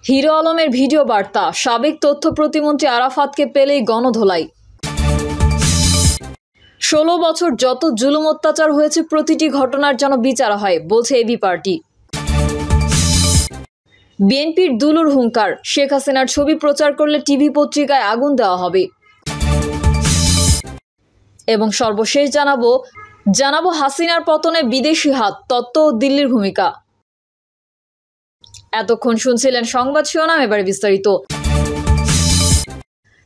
Hero আলমের video বার্তা, সাবেক তথ্য প্রতিমন্ত্রী আরাফাতকে পেলেই গণধোলাই। 16 বছর যত জুলুম অত্যাচার হয়েছে প্রতিটি ঘটনার যেন বিচার হয়, বলছে এবি পার্টি। বিএনপির দুলুর হুঙ্কার, শেখ হাসিনার ছবি প্রচার করলে টিভি পত্রিকায় আগুন দেওয়া হবে। এবং সর্বশেষ জানাবো হাসিনার পতনে বিদেশি হাত, তত্ত্ব ও দিল্লির ভূমিকা। এতক্ষণ শুনছিলেন সংবাদ শিরোনাম, এবারে বিস্তারিত।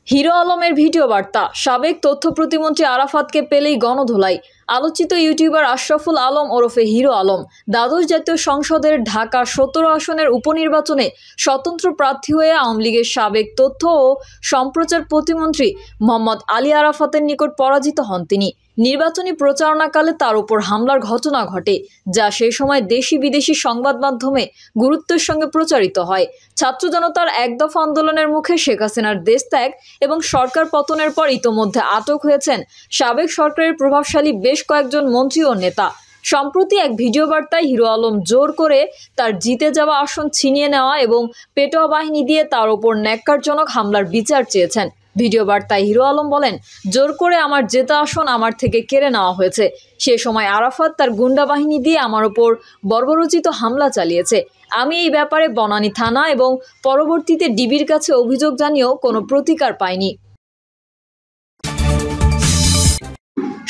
হিরো আলমের ভিডিও বার্তা, সাবেক তথ্য প্রতিমন্ত্রী আরাফাতকে পেলেই গণধোলাই। আলোচিত ইউটিউবার আশরাফুল আলম ওরফে হিরো আলম দ্বাদশ জাতীয় সংসদের ঢাকা 17 আসনের উপনির্বাচনে স্বতন্ত্র প্রার্থী হয়ে আওয়ামী লীগের সাবেক তথ্য ও সম্প্রচার প্রতিমন্ত্রী মোহাম্মদ আলী আরাফাতের নিকট পরাজিত হন তিনি। নির্বাচনী প্রচারণাকালে তার উপর হামলার ঘটনা ঘটে, যা সেই সময় দেশি বিদেশি সংবাদ মাধ্যমে গুরুত্বের সঙ্গে প্রচারিত হয়। ছাত্র জনতার এক দফা আন্দোলনের মুখে শেখ হাসিনার দেশ ত্যাগ এবং সরকার পতনের পর ইতোমধ্যে আটক হয়েছেন সাবেক সরকারের প্রভাবশালী বেশ কয়েকজন মন্ত্রী ও নেতা। সম্প্রতি এক ভিডিও বার্তায় হিরো আলম জোর করে তার জিতে যাওয়া আসন ছিনিয়ে নেওয়া এবং পেটোয়া বাহিনী দিয়ে তার ওপর ন্যাক্কারজনক হামলার বিচার চেয়েছেন। ভিডিও বার্তায় হিরো আলম বলেন, জোর করে আমার জেতা আসন আমার থেকে কেড়ে নেওয়া হয়েছে। সে সময় আরাফাত তার গুন্ডা বাহিনী দিয়ে আমার ওপর বর্বরোচিত হামলা চালিয়েছে। আমি এই ব্যাপারে বনানী থানা এবং পরবর্তীতে ডিবির কাছে অভিযোগ জানিয়েও কোনো প্রতিকার পাইনি।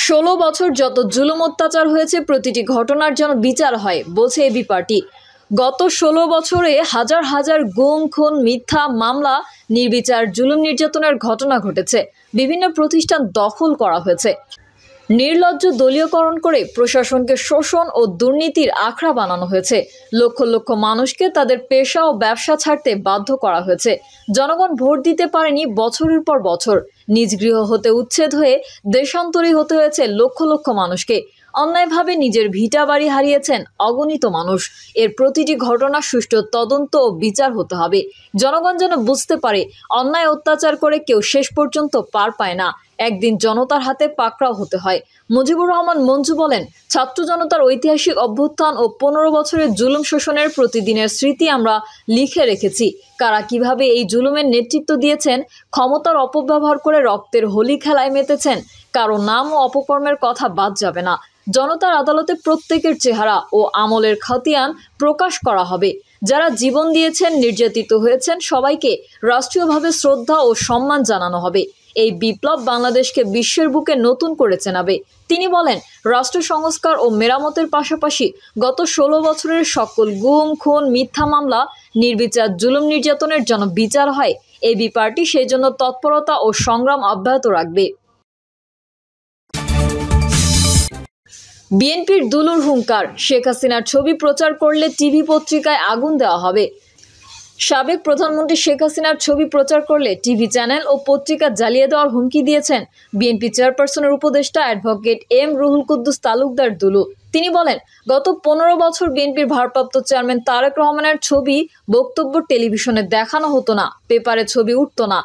16 বছর যত জুলুম অত্যাচার হয়েছে প্রতিটি ঘটনার যেন বিচার হয়, বলছে এবি পার্টি। গত 16 বছরে হাজার হাজার গুম, খুন, মিথ্যা মামলা, নির্বিচার জুলুম নির্যাতনের ঘটনা ঘটেছে। বিভিন্ন প্রতিষ্ঠান দখল করা হয়েছে। নির্লজ্জ দলীয়করণ করে প্রশাসনকে শোষণ ও দুর্নীতির আখড়া বানানো হয়েছে। লক্ষ লক্ষ মানুষকে তাদের পেশা ও ব্যবসা ছাড়তে বাধ্য করা হয়েছে। জনগণ ভোট দিতে পারেনি বছরের পর বছর। নিজ গৃহ হতে উচ্ছেদ হয়ে দেশান্তরী হতে হয়েছে লক্ষ লক্ষ মানুষকে। অন্যায়ভাবে নিজের ভিটা বাড়ি হারিয়েছেন অগণিত মানুষ। এর প্রতিটি ঘটনা সুষ্ঠু তদন্ত ও বিচার হতে হবে। জনগণ যেন বুঝতে পারে, অন্যায় অত্যাচার করে কেউ শেষ পর্যন্ত পার পায় না, একদিন জনতার হাতে পাকড়াও হতে হয়। মুজিবুর রহমান মঞ্জু বলেন, ছাত্র জনতার ঐতিহাসিক অভ্যুত্থান ও 15 বছরের জুলুম শোষণের প্রতিদিনের স্মৃতি আমরা লিখে রেখেছি। কারা কিভাবে এই জুলুমের নেতৃত্ব দিয়েছেন, ক্ষমতার অপব্যবহার করে রক্তের হোলি খেলায় মেতেছেন, কারো নাম ও অপকর্মের কথা বাদ যাবে না। জনতার আদালতে প্রত্যেকের চেহারা ও আমলের খতিয়ান প্রকাশ করা হবে। যারা জীবন দিয়েছেন, নির্যাতিত হয়েছেন, সবাইকে রাষ্ট্রীয়ভাবে শ্রদ্ধা ও সম্মান জানানো হবে। এই বিপ্লব বাংলাদেশকে বিশ্বের বুকে নতুন করে চেনাবে। তিনি বলেন, রাষ্ট্র সংস্কার ও মেরামতের পাশাপাশি গত 16 বছরের সকল গুম, খুন, মিথ্যা মামলা, নির্বিচার জুলুম নির্যাতনের যেন বিচার হয়। এবি পার্টি সেই জন্য তৎপরতা ও সংগ্রাম অব্যাহত রাখবে। বিএনপির দুলুর হুঙ্কার, শেখ হাসিনার ছবি প্রচার করলে টিভি পত্রিকায় আগুন দেওয়া হবে। সাবেক প্রধানমন্ত্রী শেখ হাসিনার ছবি প্রচার করলে টিভি চ্যানেল ও পত্রিকা জ্বালিয়ে দেওয়ার হুমকি দিয়েছেন বিএনপি চেয়ারপারসনের উপদেষ্টা অ্যাডভোকেট এম রুহুল কুদ্দুস তালুকদার দুলু। তিনি বলেন, গত 15 বছর বিএনপির ভারপ্রাপ্ত চেয়ারম্যান তারেক রহমানের ছবি, বক্তব্য টেলিভিশনে দেখানো হতো না, পেপারে ছবি উঠতো না।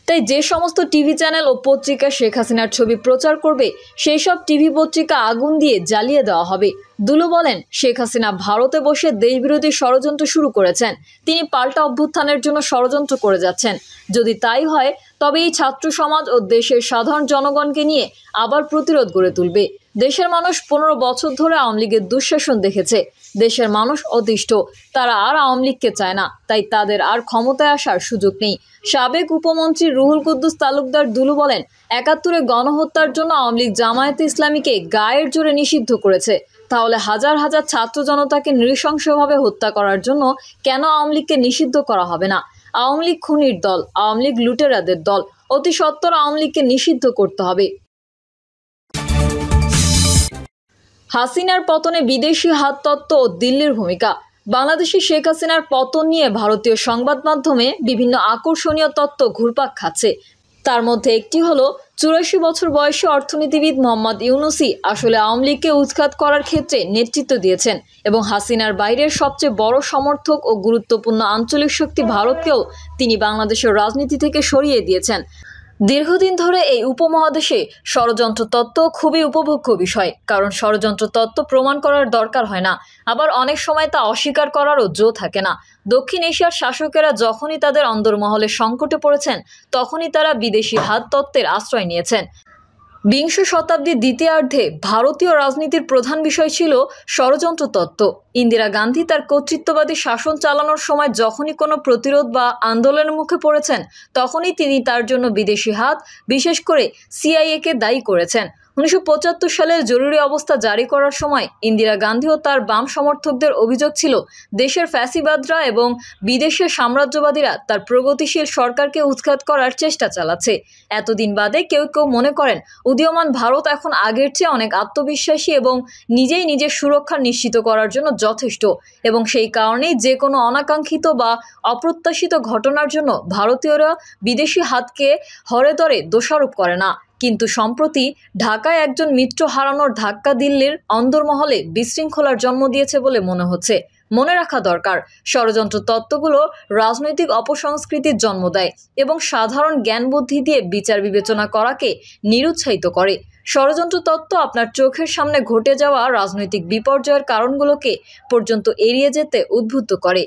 তাই যে সমস্ত টিভি চ্যানেল ও পত্রিকা শেখ হাসিনার ছবি প্রচার করবে, সেই সব টিভি পত্রিকা আগুন দিয়ে জ্বালিয়ে দেওয়া হবে। দুলু বলেন, শেখ হাসিনা ভারতে বসে দেশবিরোধী ষড়যন্ত্র শুরু করেছেন। তিনি পাল্টা অভ্যুত্থানের জন্য ষড়যন্ত্র করে যাচ্ছেন। যদি তাই হয়, তবে এই ছাত্র সমাজ ও দেশের সাধারণ জনগণকে নিয়ে আবার প্রতিরোধ গড়ে তুলবে। দেশের মানুষ 15 বছর ধরে আওয়ামী লীগের দুঃশাসন দেখেছে। দেশের মানুষ অতিষ্ঠ, তারা আর আওয়ামী লীগকে চায় না, তাই তাদের আর ক্ষমতায় আসার সুযোগ নেই। সাবেক উপমন্ত্রী রুহুল কুদ্দুস তালুকদার দুলু বলেন, 71-এ গণহত্যার জন্য আওয়ামী লীগ জামায়াতে ইসলামীকে গায়ের জোরে নিষিদ্ধ করেছে। তাহলে হাজার হাজার ছাত্র জনতাকে নৃশংসভাবে হত্যা করার জন্য কেন আওয়ামী লীগকে নিষিদ্ধ করা হবে না? আওয়ামী লীগ খুনির দল, আওয়ামী লীগ লুটেরাদের দল। অতি সত্বর আওয়ামী লীগকে নিষিদ্ধ করতে হবে। হাসিনার পতনে বিদেশি হাত, তত্ত্ব ও দিল্লির ভূমিকা। বাংলাদেশে শেখ হাসিনার পতন নিয়ে ভারতীয় সংবাদ মাধ্যমে বিভিন্ন আকর্ষণীয় তত্ত্ব ঘুরপাক খাচ্ছে। তার মধ্যে একটি হলো, 84 বছর বয়সী অর্থনীতিবিদ মোহাম্মদ ইউনূসী আসলে আওয়ামী লীগকে উৎখাত করার ক্ষেত্রে নেতৃত্ব দিয়েছেন এবং হাসিনার বাইরের সবচেয়ে বড় সমর্থক ও গুরুত্বপূর্ণ আঞ্চলিক শক্তি ভারতকেও তিনি বাংলাদেশের রাজনীতি থেকে সরিয়ে দিয়েছেন। দীর্ঘদিন ধরে এই উপমহাদেশে ষড়যন্ত্র তত্ত্ব খুবই উপভোগ্য বিষয়, কারণ ষড়যন্ত্র তত্ত্ব প্রমাণ করার দরকার হয় না, আবার অনেক সময় তা অস্বীকার করারও জো থাকে না। দক্ষিণ এশিয়ার শাসকেরা যখনই তাদের অন্দরমহলে সংকটে পড়েছেন, তখনই তারা বিদেশি হাত তত্ত্বের আশ্রয় নিয়েছেন। বিংশ শতাব্দীর দ্বিতীয়ার্ধে ভারতীয় রাজনীতির প্রধান বিষয় ছিল ষড়যন্ত্র তত্ত্ব। ইন্দিরা গান্ধী তার কর্তৃত্ববাদী শাসন চালানোর সময় যখনই কোনো প্রতিরোধ বা আন্দোলনের মুখে পড়েছেন, তখনই তিনি তার জন্য বিদেশি হাত, বিশেষ করে সিআইএকে দায়ী করেছেন। 1975 সালের জরুরি অবস্থা জারি করার সময় ইন্দিরা গান্ধী ও তার বাম সমর্থকদের অভিযোগ ছিল দেশের ফ্যাসিবাদরা এবং বিদেশের সাম্রাজ্যবাদীরা তার প্রগতিশীল সরকারকে উৎখাত করার চেষ্টা চালাচ্ছে। এতদিন বাদে কেউ কেউ মনে করেন উদীয়মান ভারত এখন আগের চেয়ে অনেক আত্মবিশ্বাসী এবং নিজেই নিজের সুরক্ষা নিশ্চিত করার জন্য যথেষ্ট, এবং সেই কারণেই যে কোনো অনাকাঙ্ক্ষিত বা অপ্রত্যাশিত ঘটনার জন্য ভারতীয়রা বিদেশি হাতকে হরেদরে দোষারোপ করে না। কিন্তু সম্প্রতি ঢাকায় একজন মিত্র হারানোর ধাক্কা দিল্লির অন্দরমহলে বিশৃঙ্খলার জন্ম দিয়েছে বলে মনে হচ্ছে। মনে রাখা দরকার, ষড়যন্ত্র তত্ত্বগুলো রাজনৈতিক অপসংস্কৃতির জন্ম দেয় এবং সাধারণ জ্ঞান বুদ্ধি দিয়ে বিচার বিবেচনা করাকে নিরুৎসাহিত করে। ষড়যন্ত্র তত্ত্ব আপনার চোখের সামনে ঘটে যাওয়া রাজনৈতিক বিপর্যয়ের কারণগুলোকে পর্যন্ত এড়িয়ে যেতে উদ্বুদ্ধ করে।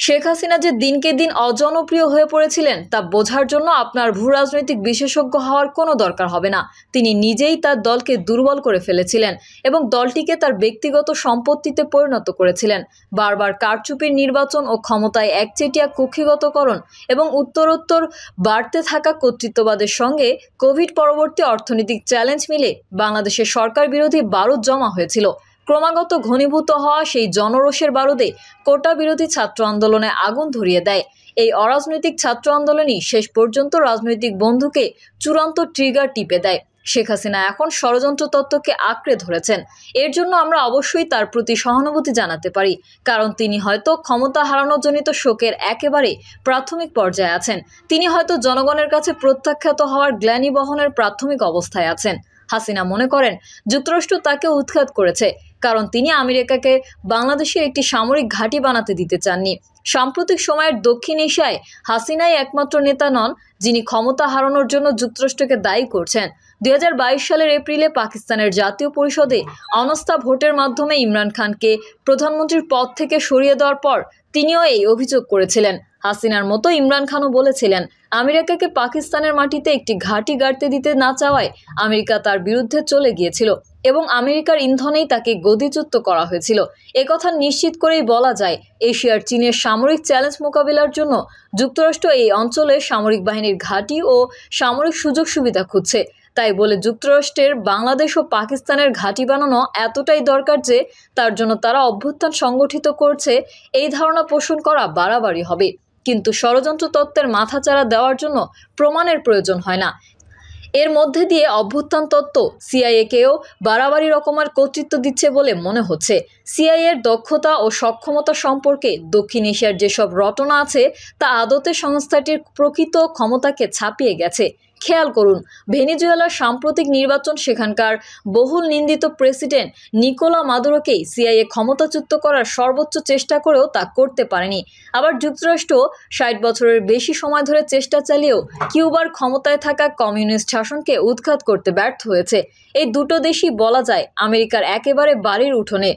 শেখ হাসিনা যে দিনকে দিন অজনপ্রিয় হয়ে পড়েছিলেন, তা বোঝার জন্য আপনার ভূরাজনৈতিক বিশেষজ্ঞ হওয়ার কোনো দরকার হবে না। তিনি নিজেই তার দলকে দুর্বল করে ফেলেছিলেন এবং দলটিকে তার ব্যক্তিগত সম্পত্তিতে পরিণত করেছিলেন। বারবার কারচুপির নির্বাচন ও ক্ষমতায় একচেটিয়া কক্ষিগতকরণ এবং উত্তরোত্তর বাড়তে থাকা কর্তৃত্ববাদের সঙ্গে কোভিড পরবর্তী অর্থনৈতিক চ্যালেঞ্জ মিলে বাংলাদেশের সরকার বিরোধী বারুদ জমা হয়েছিল। ক্রমাগত ঘনীভূত হওয়া সেই জনরোষের বারুদে কোটা বিরোধী ছাত্র আন্দোলনে আগুন ধরিয়ে দেয়। এই অরাজনৈতিক ছাত্র আন্দোলনই শেষ পর্যন্ত রাজনৈতিক বন্ধুকে চূড়ান্ত ট্রিগার টিপে দেয়। শেখ হাসিনা এখন ষড়যন্ত্র তত্ত্বকে আঁকড়ে ধরেছেন। এর জন্য আমরা অবশ্যই তার প্রতি সহানুভূতি জানাতে পারি, কারণ তিনি হয়তো ক্ষমতা হারানোজনিত শোকের একেবারে প্রাথমিক পর্যায়ে আছেন। তিনি হয়তো জনগণের কাছে প্রত্যাখ্যাত হওয়ার গ্লানি বহনের প্রাথমিক অবস্থায় আছেন। হাসিনা মনে করেন যুক্তরাষ্ট্র তাকে উৎখাত করেছে, কারণ তিনি আমেরিকাকে বাংলাদেশের একটি সামরিক ঘাঁটি বানাতে দিতে চাননি। সাম্প্রতিক সময়ের দক্ষিণ এশিয়ায় হাসিনাই একমাত্র নেতা নন যিনি ক্ষমতা হারানোর জন্য যুক্তরাষ্ট্রকে দায়ী করছেন। 2022 সালের এপ্রিলে পাকিস্তানের জাতীয় পরিষদে অনাস্থা ভোটের মাধ্যমে ইমরান খানকে প্রধানমন্ত্রীর পদ থেকে সরিয়ে দেওয়ার পর তিনিও এই অভিযোগ করেছিলেন। হাসিনার মতো ইমরান খানও বলেছিলেন, আমেরিকাকে পাকিস্তানের মাটিতে একটি ঘাঁটি গাড়তে দিতে না চাওয়ায় আমেরিকা তার বিরুদ্ধে চলে গিয়েছিল এবং আমেরিকার ইন্ধনেই তাকে গদিচ্যুত করা হয়েছিল। একথা নিশ্চিত করেই বলা যায়, এশিয়ার চীনের সামরিক চ্যালেঞ্জ মোকাবিলার জন্য যুক্তরাষ্ট্র এই অঞ্চলে সামরিক বাহিনীর ঘাঁটি ও সামরিক সুযোগ সুবিধা খুঁজছে। তাই বলে যুক্তরাষ্ট্রের বাংলাদেশ ও পাকিস্তানের ঘাঁটি বানানো এতটাই দরকার যে তার জন্য তারা অভ্যুত্থান সংগঠিত করছে, এই ধারণা পোষণ করা বাড়াবাড়ি হবে। কিন্তু ষড়যন্ত্র তত্ত্বের মাথাচাড়া দেওয়ার জন্য প্রমাণের প্রয়োজন হয় না। এর মধ্যে দিয়ে অভ্যুত্থান তত্ত্ব সিআইএকেও বাড়াবাড়ি রকমের কর্তৃত্ব দিচ্ছে বলে মনে হচ্ছে। সিআইএর দক্ষতা ও সক্ষমতা সম্পর্কে দক্ষিণ এশিয়ার যেসব রটনা আছে, তা আদতে সংস্থাটির প্রকৃত ক্ষমতাকে ছাপিয়ে গেছে। খেয়াল করুন, ভেনেজুয়েলার সাম্প্রতিক নির্বাচন সেখানকার বহুল নিন্দিত প্রেসিডেন্ট নিকোলা মাদুরোকেই সিআইএ ক্ষমতাচ্যুত করার সর্বোচ্চ চেষ্টা করেও তা করতে পারেনি। আবার যুক্তরাষ্ট্র 60 বছরের বেশি সময় ধরে চেষ্টা চালিয়েও কিউবার ক্ষমতায় থাকা কমিউনিস্ট শাসনকে উৎখাত করতে ব্যর্থ হয়েছে। এই দুটো দেশই বলা যায় আমেরিকার একেবারে বাড়ির উঠোনে।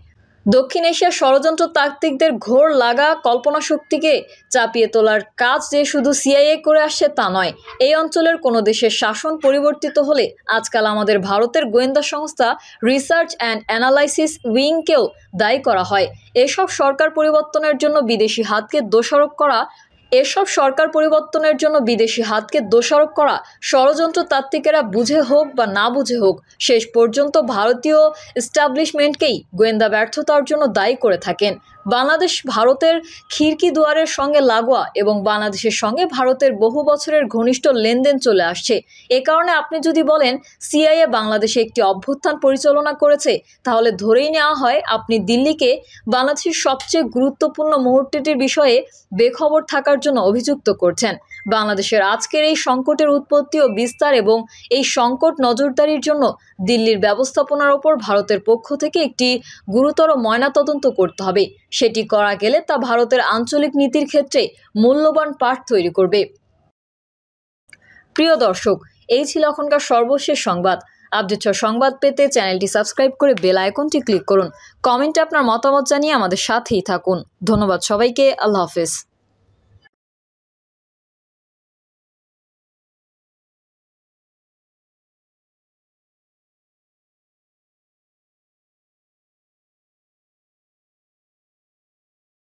দক্ষিণ এশিয়ার ষড়যন্ত্র তাত্ত্বিকদের ঘোর লাগা কল্পনা শক্তিকে চাপিয়ে তোলার কাজ যে শুধু সিআইএ করে আসছে তা নয়। এই অঞ্চলের কোনো দেশের শাসন পরিবর্তিত হলে আজকাল আমাদের ভারতের গোয়েন্দা সংস্থা রিসার্চ অ্যান্ড অ্যানালাইসিস উইংকেও দায়ী করা হয়। এসব সরকার পরিবর্তনের জন্য বিদেশি হাতকে দোষারোপ করা ষড়যন্ত্র তাত্ত্বিকেরা বুঝে হোক বা না বুঝে হোক, শেষ পর্যন্ত ভারতীয় এস্টাবলিশমেন্টকেই গোয়েন্দা ব্যর্থতার জন্য দায়ী করে থাকেন। বাংলাদেশ ভারতের খিড়কি দুয়ারের সঙ্গে লাগোয়া এবং বাংলাদেশের সঙ্গে ভারতের বহু বছরের ঘনিষ্ঠ লেনদেন চলে আসছে। এ কারণে আপনি যদি বলেন সিআইএ বাংলাদেশে একটি অভ্যুত্থান পরিচালনা করেছে, তাহলে ধরেই নেওয়া হয় আপনি দিল্লিকে বাংলাদেশের সবচেয়ে গুরুত্বপূর্ণ মুহূর্তটির বিষয়ে বেখবর থাকার জন্য অভিযুক্ত করছেন। বাংলাদেশের আজকের এই সংকটের উৎপত্তি ও বিস্তার এবং এই সংকট নজরদারির জন্য দিল্লির ব্যবস্থাপনার ওপর ভারতের পক্ষ থেকে একটি গুরুতর ময়নাতদন্ত করতে হবে। সেটি করা গেলে তা ভারতের আঞ্চলিক নীতির ক্ষেত্রে মূল্যবান পাঠ তৈরি করবে। প্রিয় দর্শক, এই ছিল এখনকার সর্বশেষ সংবাদ। আপডেট সংবাদ পেতে চ্যানেলটি সাবস্ক্রাইব করে বেল আইকনটি ক্লিক করুন। কমেন্টে আপনার মতামত জানিয়ে আমাদের সাথেই থাকুন। ধন্যবাদ সবাইকে। আল্লাহ হাফেজ।